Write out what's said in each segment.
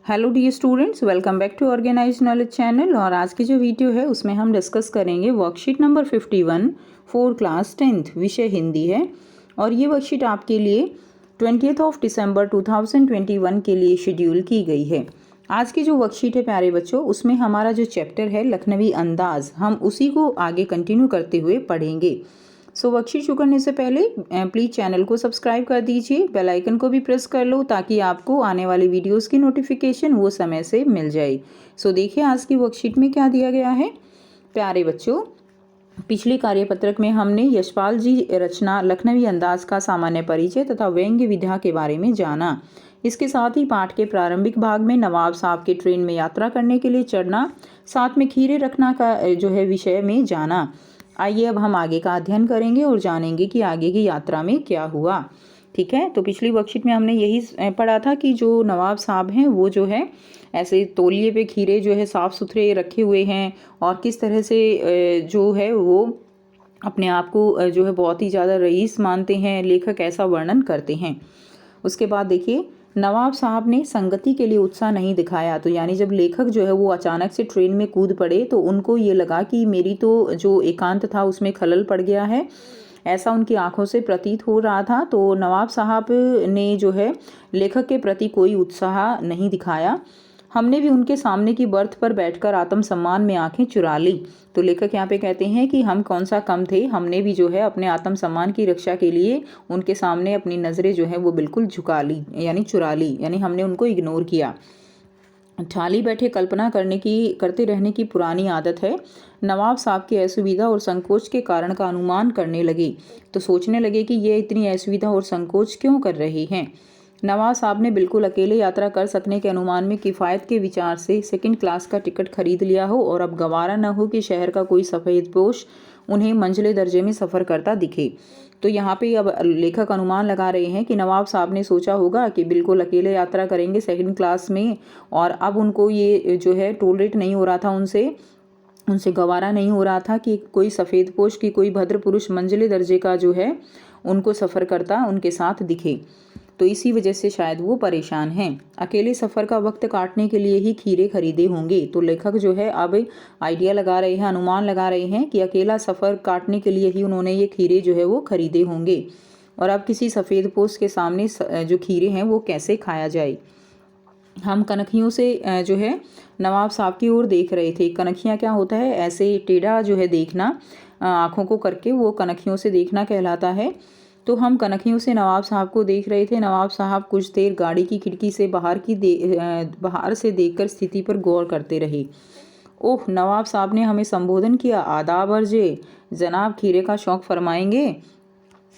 Hello dear students, welcome back to organise knowledge channel. और आज की जो वीडियो है उसमें हम डिस्कस करेंगे worksheet number 51 for class 10th, विषय हिंदी है। और ये वर्कशीट आपके लिए 20th दिसंबर 2021 के लिए शेड्यूल की गई है। आज की जो वर्कशीट है प्यारे बच्चों, उसमें हमारा जो चैप्टर है लखनवी अंदाज, हम उसी को आगे कंटिन्यू करते हुए पढ़ेंगे। सो वर्कशीट शुरू करने से पहले प्लीज़ चैनल को सब्सक्राइब कर दीजिए, बेल आइकन को भी प्रेस कर लो ताकि आपको आने वाली वीडियोस की नोटिफिकेशन वो समय से मिल जाए। सो देखिए आज की वर्कशीट में क्या दिया गया है प्यारे बच्चों। पिछले कार्यपत्रक में हमने यशपाल जी रचना लखनवी अंदाज का सामान्य परिचय तथा व्यंग्य विधा के बारे में जाना। इसके साथ ही पाठ के प्रारंभिक भाग में नवाब साहब के ट्रेन में यात्रा करने के लिए चढ़ना, साथ में खीरे रखना का जो है विषय में जाना। आइए अब हम आगे का अध्ययन करेंगे और जानेंगे कि आगे की यात्रा में क्या हुआ। ठीक है, तो पिछली वर्कशीट में हमने यही पढ़ा था कि जो नवाब साहब हैं वो जो है ऐसे तौलिए पे खीरे जो है साफ़ सुथरे रखे हुए हैं और किस तरह से जो है वो अपने आप को जो है बहुत ही ज़्यादा रईस मानते हैं। लेखक ऐसा वर्णन करते हैं। उसके बाद देखिए, नवाब साहब ने संगति के लिए उत्साह नहीं दिखाया। तो यानी जब लेखक जो है वो अचानक से ट्रेन में कूद पड़े तो उनको ये लगा कि मेरी तो जो एकांत था उसमें खलल पड़ गया है, ऐसा उनकी आंखों से प्रतीत हो रहा था। तो नवाब साहब ने जो है लेखक के प्रति कोई उत्साह नहीं दिखाया। हमने भी उनके सामने की बर्थ पर बैठकर आत्मसम्मान में आंखें चुरा ली। तो लेखक यहाँ पे कहते हैं कि हम कौन सा कम थे, हमने भी जो है अपने आत्मसम्मान की रक्षा के लिए उनके सामने अपनी नज़रें जो है वो बिल्कुल झुका ली, यानी चुरा ली, यानी हमने उनको इग्नोर किया। ठाली बैठे कल्पना करते रहने की पुरानी आदत है। नवाब साहब की असुविधा और संकोच के कारण का अनुमान करने लगे। तो सोचने लगे कि ये इतनी असुविधा और संकोच क्यों कर रहे हैं। नवाब साहब ने बिल्कुल अकेले यात्रा कर सकने के अनुमान में किफ़ायत के विचार से सेकंड क्लास का टिकट खरीद लिया हो और अब गवारा न हो कि शहर का कोई सफ़ेदपोश उन्हें मंझले दर्जे में सफ़र करता दिखे। तो यहाँ पे अब लेखक अनुमान लगा रहे हैं कि नवाब साहब ने सोचा होगा कि बिल्कुल अकेले यात्रा करेंगे सेकंड क्लास में, और अब उनको ये जो है टोलरेट नहीं हो रहा था, उनसे गवारा नहीं हो रहा था कि कोई सफ़ेदपोश की कोई भद्र पुरुष मंझले दर्जे का जो है उनको सफ़र करता उनके साथ दिखे। तो इसी वजह से शायद वो परेशान हैं। अकेले सफ़र का वक्त काटने के लिए ही खीरे खरीदे होंगे। तो लेखक जो है अब आइडिया लगा रहे हैं, अनुमान लगा रहे हैं कि अकेला सफ़र काटने के लिए ही उन्होंने ये खीरे जो है वो खरीदे होंगे। और अब किसी सफ़ेदपोश के सामने जो खीरे हैं वो कैसे खाया जाए। हम कनखियों से जो है नवाब साहब की ओर देख रहे थे। कनखियाँ क्या होता है, ऐसे टेढ़ा जो है देखना, आँखों को करके वो कनखियों से देखना कहलाता है। तो हम कनखियों से नवाब साहब को देख रहे थे। नवाब साहब कुछ देर गाड़ी की खिड़की से बाहर से देखकर स्थिति पर गौर करते रहे। ओह, नवाब साहब ने हमें संबोधन किया, आदाब अर्जे जनाब, खीरे का शौक़ फरमाएंगे।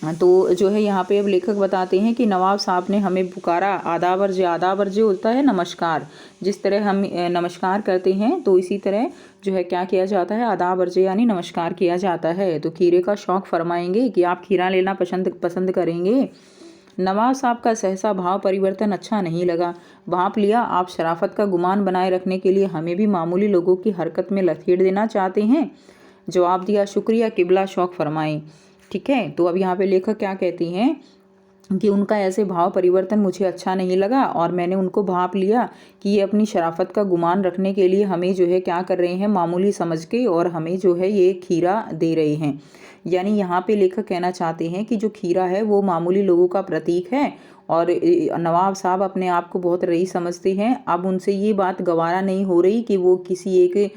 तो जो है यहाँ पे अब लेखक बताते हैं कि नवाब साहब ने हमें पुकारा। आदाब अर्जे होता है नमस्कार। जिस तरह हम नमस्कार करते हैं तो इसी तरह जो है क्या किया जाता है, आदाब अर्जे यानी नमस्कार किया जाता है। तो खीरे का शौक़ फरमाएंगे कि आप खीरा लेना पसंद करेंगे। नवाब साहब का सहसा भाव परिवर्तन अच्छा नहीं लगा। भांप लिया, आप शराफत का गुमान बनाए रखने के लिए हमें भी मामूली लोगों की हरकत में लथेड़ देना चाहते हैं। जवाब दिया, शुक्रिया किबला, शौक़ फरमाएं। ठीक है, तो अब यहाँ पे लेखक क्या कहती हैं कि उनका ऐसे भाव परिवर्तन मुझे अच्छा नहीं लगा और मैंने उनको भांप लिया कि ये अपनी शराफत का गुमान रखने के लिए हमें जो है क्या कर रहे हैं, मामूली समझ के, और हमें जो है ये खीरा दे रहे हैं। यानी यहाँ पे लेखक कहना चाहते हैं कि जो खीरा है वो मामूली लोगों का प्रतीक है और नवाब साहब अपने आप को बहुत रईस समझते हैं। अब उनसे ये बात गवारा नहीं हो रही कि वो किसी एक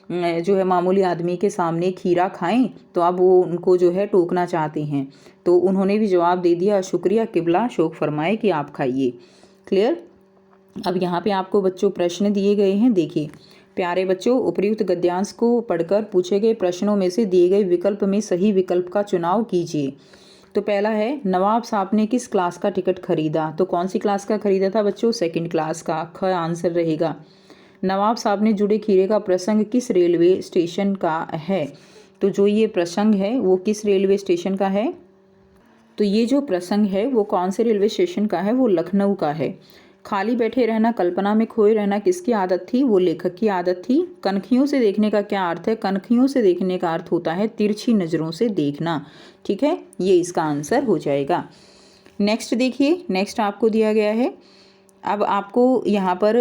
जो है मामूली आदमी के सामने खीरा खाएं, तो अब वो उनको जो है टोकना चाहते हैं। तो उन्होंने भी जवाब दे दिया, शुक्रिया किबला, शौक़ फरमाए कि आप खाइए। क्लियर। अब यहाँ पे आपको बच्चों प्रश्न दिए गए हैं। देखिए प्यारे बच्चों, उपर्युक्त गद्यांश को पढ़कर पूछे गए प्रश्नों में से दिए गए विकल्प में सही विकल्प का चुनाव कीजिए। तो पहला है, नवाब साहब ने किस क्लास का टिकट खरीदा। तो कौन सी क्लास का खरीदा था बच्चों, सेकंड क्लास का। ख आंसर रहेगा। नवाब साहब ने जुड़े खीरे का प्रसंग किस रेलवे स्टेशन का है। तो जो ये प्रसंग है वो किस रेलवे स्टेशन का है। तो ये जो प्रसंग है वो कौन से रेलवे स्टेशन का है, वो लखनऊ का है। खाली बैठे रहना, कल्पना में खोए रहना किसकी आदत थी, वो लेखक की आदत थी। कनखियों से देखने का क्या अर्थ है, कनखियों से देखने का अर्थ होता है तिरछी नज़रों से देखना। ठीक है, ये इसका आंसर हो जाएगा। नेक्स्ट देखिए, नेक्स्ट आपको दिया गया है अब आपको यहाँ पर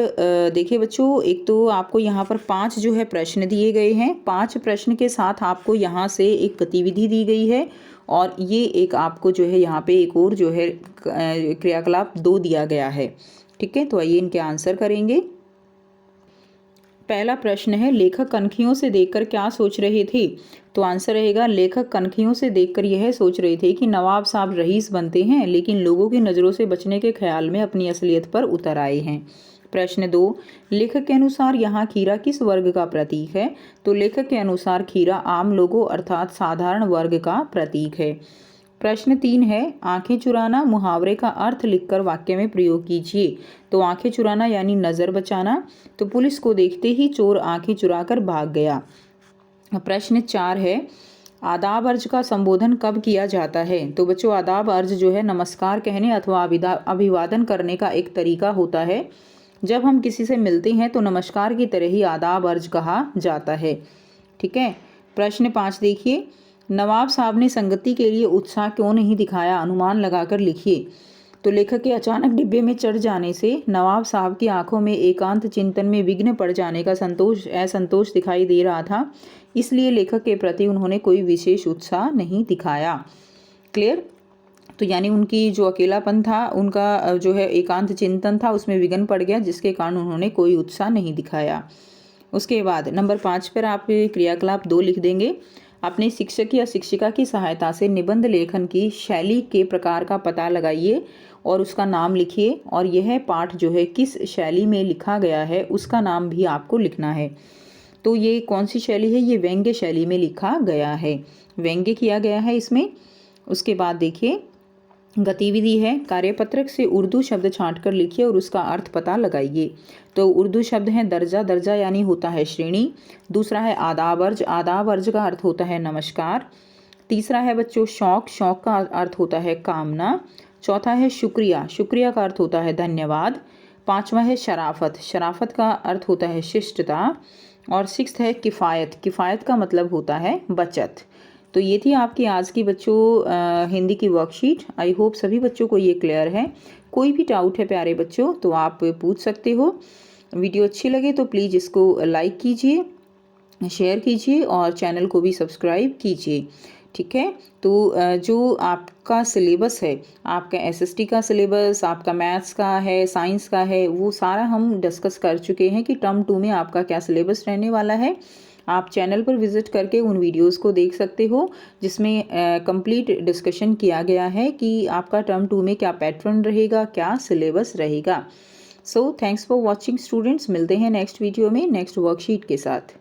देखिए बच्चों, एक तो आपको यहाँ पर 5 जो है प्रश्न दिए गए हैं। 5 प्रश्न के साथ आपको यहाँ से एक गतिविधि दी गई है और ये एक आपको जो है यहाँ पे एक और जो है क्रियाकलाप 2 दिया गया है। ठीक है, तो आइए इनके आंसर करेंगे। पहला प्रश्न है, लेखक कनखियों से देखकर क्या सोच रहे थे? तो आंसर रहेगा, लेखक कनखियों से देखकर यह सोच रहे थे कि नवाब साहब रईस बनते हैं लेकिन लोगों की नज़रों से बचने के ख्याल में अपनी असलियत पर उतर आए हैं। प्रश्न 2, लेखक के अनुसार यहाँ खीरा किस वर्ग का प्रतीक है? तो लेखक के अनुसार खीरा आम लोगों अर्थात साधारण वर्ग का प्रतीक है। प्रश्न 3 है, आंखें चुराना मुहावरे का अर्थ लिखकर वाक्य में प्रयोग कीजिए। तो आंखें चुराना यानी नज़र बचाना। तो पुलिस को देखते ही चोर आंखें चुराकर भाग गया। प्रश्न 4 है, आदाब अर्ज का संबोधन कब किया जाता है? तो बच्चों, आदाब अर्ज जो है नमस्कार कहने अथवा अभिवादन करने का एक तरीका होता है। जब हम किसी से मिलते हैं तो नमस्कार की तरह ही आदाब अर्ज कहा जाता है। ठीक है। प्रश्न 5 देखिए, नवाब साहब ने संगति के लिए उत्साह क्यों नहीं दिखाया? अनुमान लगाकर लिखिए। तो लेखक के अचानक डिब्बे में चढ़ जाने से नवाब साहब की आंखों में एकांत चिंतन में विघ्न पड़ जाने का असंतोष दिखाई दे रहा था, इसलिए लेखक के प्रति उन्होंने कोई विशेष उत्साह नहीं दिखाया। क्लियर? तो यानी उनकी जो अकेलापन था, उनका जो है एकांत चिंतन था, उसमें विघ्न पड़ गया, जिसके कारण उन्होंने कोई उत्साह नहीं दिखाया। उसके बाद नंबर 5 पर आप क्रियाकलाप 2 लिख देंगे। अपने शिक्षक या शिक्षिका की सहायता से निबंध लेखन की शैली के प्रकार का पता लगाइए और उसका नाम लिखिए, और यह पाठ जो है किस शैली में लिखा गया है उसका नाम भी आपको लिखना है। तो ये कौन सी शैली है? ये व्यंग्य शैली में लिखा गया है, व्यंग्य किया गया है इसमें। उसके बाद देखिए, गतिविधि है, कार्यपत्रक से उर्दू शब्द छांट कर लिखिए और उसका अर्थ पता लगाइए। तो उर्दू शब्द हैं दर्जा, दर्जा यानी होता है श्रेणी। दूसरा है आदाब अर्ज, आदाब अर्ज का अर्थ होता है नमस्कार। तीसरा है बच्चों शौक, शौक का अर्थ होता है कामना। चौथा है शुक्रिया, शुक्रिया का अर्थ होता है धन्यवाद। पांचवा है शराफत, शराफत का अर्थ होता है शिष्टता। और 6 है किफ़ायत, किफ़ायत का मतलब होता है बचत। तो ये थी आपकी आज की बच्चों हिंदी की वर्कशीट। आई होप सभी बच्चों को ये क्लियर है। कोई भी डाउट है प्यारे बच्चों तो आप पूछ सकते हो। वीडियो अच्छी लगे तो प्लीज़ इसको लाइक कीजिए, शेयर कीजिए और चैनल को भी सब्सक्राइब कीजिए। ठीक है। तो जो आपका सिलेबस है, आपका एसएसटी का सिलेबस, आपका मैथ्स का है, साइंस का है, वो सारा हम डिस्कस कर चुके हैं कि टर्म 2 में आपका क्या सिलेबस रहने वाला है। आप चैनल पर विज़िट करके उन वीडियोस को देख सकते हो जिसमें कंप्लीट डिस्कशन किया गया है कि आपका टर्म 2 में क्या पैटर्न रहेगा, क्या सिलेबस रहेगा। So thanks for watching students. मिलते हैं नेक्स्ट वीडियो में नेक्स्ट वर्कशीट के साथ।